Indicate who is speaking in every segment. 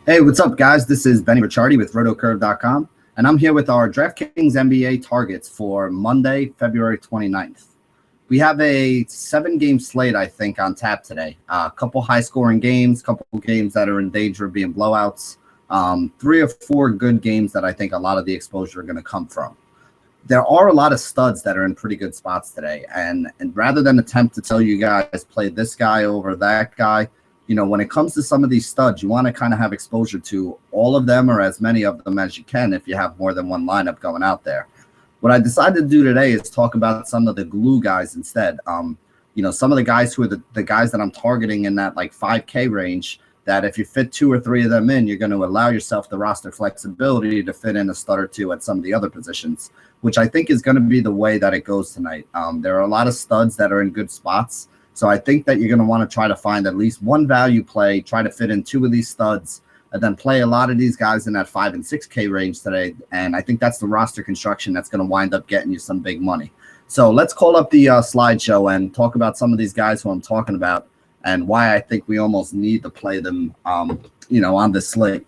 Speaker 1: Hey, what's up, guys? This is Benny Ricciardi with rotocurve.com, and I'm here with our DraftKings NBA targets for Monday, February 29th. We have a 7-game slate, I think, on tap today. A couple high-scoring games, couple games that are in danger of being blowouts, 3 or 4 good games that I think a lot of the exposure are going to come from. There are a lot of studs that are in pretty good spots today, and rather than attempt to tell you guys play this guy over that guy, you know, when it comes to some of these studs, you want to kind of have exposure to all of them or as many of them as you can if you have more than one lineup going out there. What I decided to do today is talk about some of the glue guys instead. You know, some of the guys who are the guys that I'm targeting in that like 5K range, that if you fit 2 or 3 of them in, you're going to allow yourself the roster flexibility to fit in a stud or 2 at some of the other positions, which I think is going to be the way that it goes tonight. There are a lot of studs that are in good spots. So I think that you're going to want to try to find at least one value play, try to fit in 2 of these studs, and then play a lot of these guys in that 5 and 6K range today. And I think that's the roster construction that's going to wind up getting you some big money. So let's call up the slideshow and talk about some of these guys who I'm talking about and why I think we almost need to play them, you know, on this slate.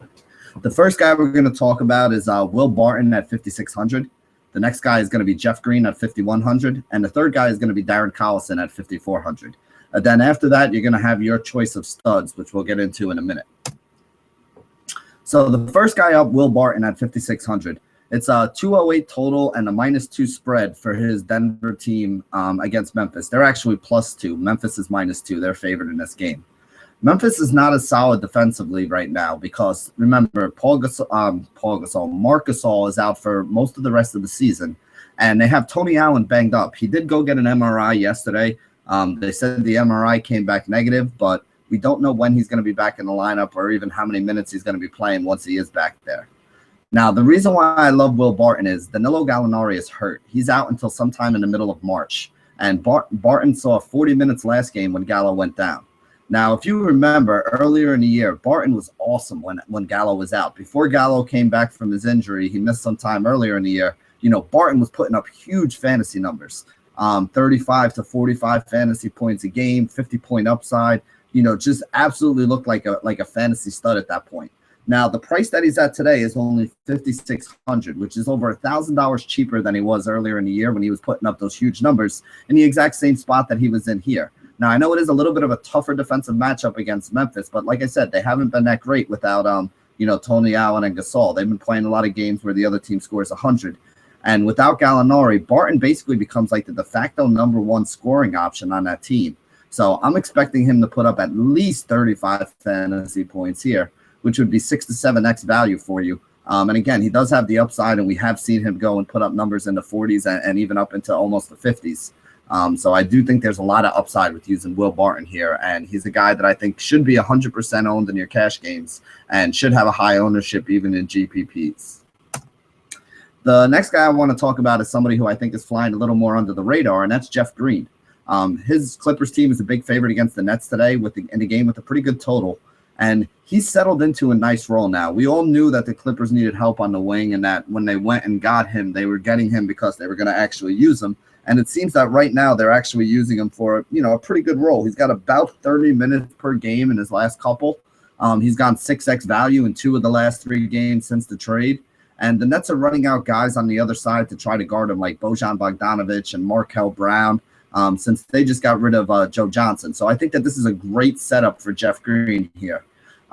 Speaker 1: The first guy we're going to talk about is Will Barton at 5,600. The next guy is going to be Jeff Green at 5,100, and the third guy is going to be Darren Collison at 5,400. Then after that, you're going to have your choice of studs, which we'll get into in a minute. So the first guy up, Will Barton at 5,600. It's a 208 total and a -2 spread for his Denver team against Memphis. They're actually +2. Memphis is -2. They're favored in this game. Memphis is not as solid defensively right now because, remember, Marc Gasol is out for most of the rest of the season, and they have Tony Allen banged up. He did go get an MRI yesterday. They said the MRI came back negative, but we don't know when he's going to be back in the lineup or even how many minutes he's going to be playing once he is back there. Now, the reason why I love Will Barton is Danilo Gallinari is hurt. He's out until sometime in the middle of March, and Barton saw 40 minutes last game when Gallo went down. Now, if you remember earlier in the year, Barton was awesome when Gallo was out. Before Gallo came back from his injury, he missed some time earlier in the year. You know, Barton was putting up huge fantasy numbers, 35 to 45 fantasy points a game, 50-point upside. You know, just absolutely looked like a fantasy stud at that point. Now, the price that he's at today is only $5,600, which is over $1,000 cheaper than he was earlier in the year when he was putting up those huge numbers in the exact same spot that he was in here. Now, I know it is a little bit of a tougher defensive matchup against Memphis, but like I said, they haven't been that great without, you know, Tony Allen and Gasol. They've been playing a lot of games where the other team scores 100. And without Gallinari, Barton basically becomes like the de facto #1 scoring option on that team. So I'm expecting him to put up at least 35 fantasy points here, which would be 6 to 7x value for you. And again, he does have the upside, and we have seen him go and put up numbers in the 40s and even up into almost the 50s. So I do think there's a lot of upside with using Will Barton here, and he's a guy that I think should be 100% owned in your cash games and should have a high ownership even in GPPs. The next guy I want to talk about is somebody who I think is flying a little more under the radar, and that's Jeff Green. His Clippers team is a big favorite against the Nets today in the game with a pretty good total, and he's settled into a nice role now. We all knew that the Clippers needed help on the wing and that when they went and got him, they were getting him because they were going to actually use him. And it seems that right now they're actually using him for, you know, a pretty good role. He's got about 30 minutes per game in his last couple. He's gone 6x value in 2 of the last 3 games since the trade. And the Nets are running out guys on the other side to try to guard him, like Bojan Bogdanovic and Markel Brown, since they just got rid of Joe Johnson. So I think that this is a great setup for Jeff Green here.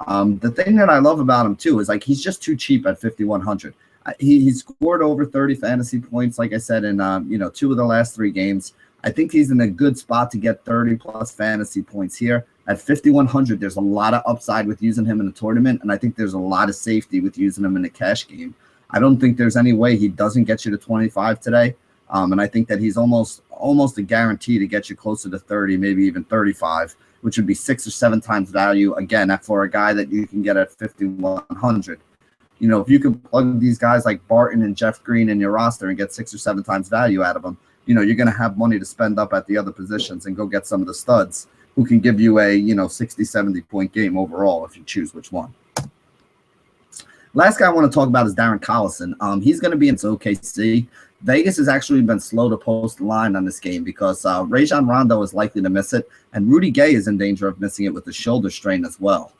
Speaker 1: The thing that I love about him, too, is like he's just too cheap at 5,100. He scored over 30 fantasy points, like I said, in you know, 2 of the last 3 games. I think he's in a good spot to get 30-plus fantasy points here. At 5,100, there's a lot of upside with using him in the tournament, and I think there's a lot of safety with using him in the cash game. I don't think there's any way he doesn't get you to 25 today, and I think that he's almost a guarantee to get you closer to 30, maybe even 35, which would be 6 or 7 times value, again, for a guy that you can get at 5,100. You know, if you can plug these guys like Barton and Jeff Green in your roster and get 6 or 7 times value out of them, you know, you're going to have money to spend up at the other positions and go get some of the studs who can give you a, you know, 60, 70-point game overall if you choose which one. Last guy I want to talk about is Darren Collison. He's going to be in OKC. Vegas has actually been slow to post the line on this game because Rajon Rondo is likely to miss it, and Rudy Gay is in danger of missing it with a shoulder strain as well.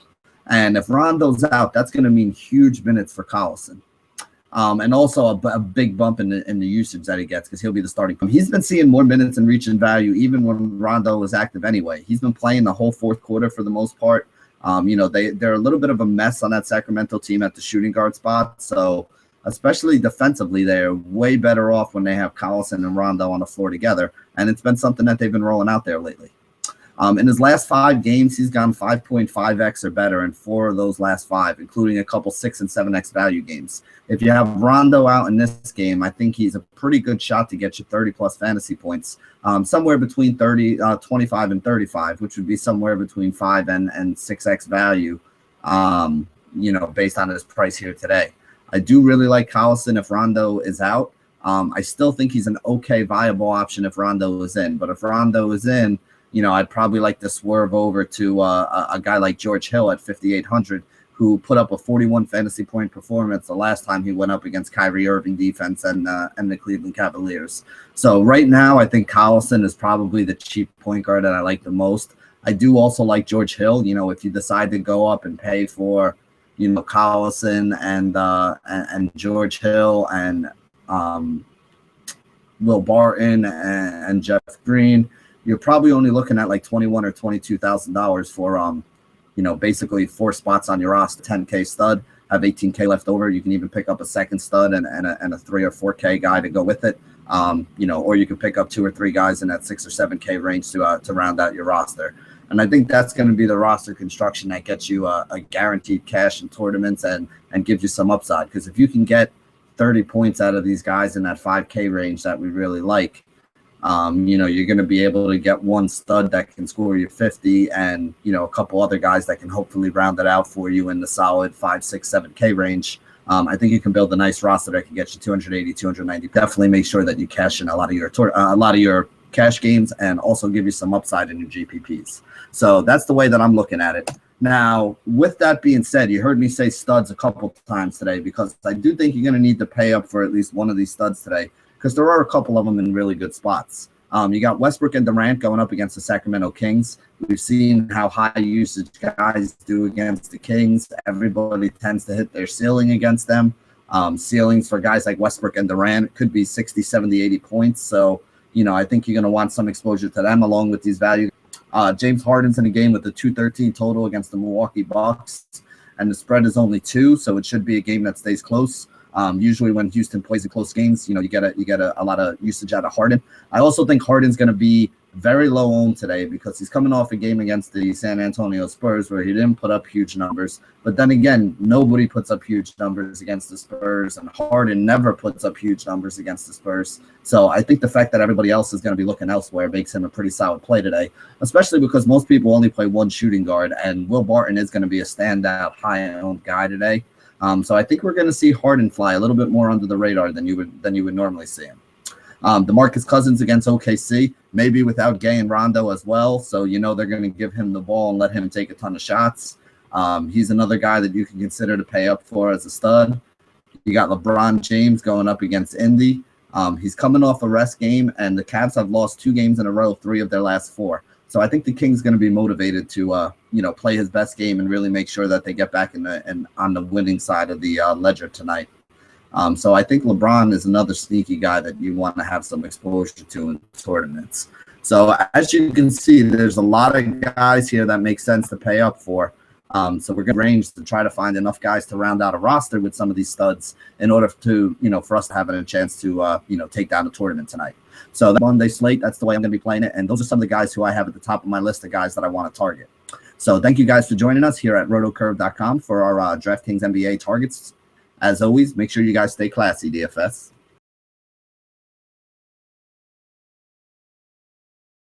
Speaker 1: And if Rondo's out, that's going to mean huge minutes for Collison. And also a big bump in the usage that he gets because he'll be the starting. He's been seeing more minutes and reach and value even when Rondo was active anyway. He's been playing the whole fourth quarter for the most part. They're a little bit of a mess on that Sacramento team at the shooting guard spot. So especially defensively, they're way better off when they have Collison and Rondo on the floor together. And it's been something that they've been rolling out there lately. In his last 5 games, he's gone 5.5x or better in 4 of those last 5, including a couple 6 and 7x value games. If you have Rondo out in this game, I think he's a pretty good shot to get you 30-plus fantasy points, somewhere between 25 and 35, which would be somewhere between 5 and 6x value, based on his price here today. I do really like Collison if Rondo is out. I still think he's an okay viable option if Rondo is in, but if Rondo is in, I'd probably like to swerve over to a guy like George Hill at 5,800, who put up a 41 fantasy point performance the last time he went up against Kyrie Irving defense and the Cleveland Cavaliers. So right now, I think Collison is probably the cheap point guard that I like the most. I do also like George Hill. If you decide to go up and pay for, Collison and George Hill and Will Barton and Jeff Green, you're probably only looking at like $21,000 or $22,000 for basically 4 spots on your roster. 10K stud, have 18K left over. You can even pick up a second stud and a 3 or 4K guy to go with it. Or you can pick up 2 or 3 guys in that 6 or 7K range to round out your roster. And I think that's going to be the roster construction that gets you a guaranteed cash in tournaments and gives you some upside. Because if you can get 30 points out of these guys in that 5K range that we really like, you're going to be able to get one stud that can score you 50 and, a couple other guys that can hopefully round it out for you in the solid 5, 6, 7K range. I think you can build a nice roster that can get you 280, 290. Definitely make sure that you cash in a lot of your cash games and also give you some upside in your GPPs. So that's the way that I'm looking at it. Now, with that being said, you heard me say studs a couple times today because I do think you're going to need to pay up for at least one of these studs today, because there are a couple of them in really good spots. You got Westbrook and Durant going up against the Sacramento Kings. We've seen how high usage guys do against the Kings. Everybody tends to hit their ceiling against them. Ceilings for guys like Westbrook and Durant could be 60, 70, 80 points. So, I think you're going to want some exposure to them along with these values. James Harden's in a game with a 213 total against the Milwaukee Bucks, and the spread is only 2, so it should be a game that stays close. Usually when Houston plays in close games, you get a lot of usage out of Harden. I also think Harden's going to be very low owned today because he's coming off a game against the San Antonio Spurs where he didn't put up huge numbers. But then again, nobody puts up huge numbers against the Spurs, and Harden never puts up huge numbers against the Spurs. So I think the fact that everybody else is going to be looking elsewhere makes him a pretty solid play today, especially because most people only play one shooting guard, and Will Barton is going to be a standout high-owned guy today. So I think we're going to see Harden fly a little bit more under the radar than you would normally see him. DeMarcus Cousins against OKC, maybe without Gay and Rondo as well. So, they're going to give him the ball and let him take a ton of shots. He's another guy that you can consider to pay up for as a stud. You got LeBron James going up against Indy. He's coming off a rest game, and the Cavs have lost 2 games in a row, 3 of their last 4. So I think the King's going to be motivated to, play his best game and really make sure that they get back on the winning side of the ledger tonight. So I think LeBron is another sneaky guy that you want to have some exposure to in tournaments. So as you can see, there's a lot of guys here that make sense to pay up for. So we're going to range to try to find enough guys to round out a roster with some of these studs in order to, for us to have a chance to, take down the tournament tonight. So that Monday slate, that's the way I'm going to be playing it. And those are some of the guys who I have at the top of my list of guys that I want to target. So thank you guys for joining us here at rotocurve.com for our DraftKings NBA targets. As always, make sure you guys stay classy, DFS.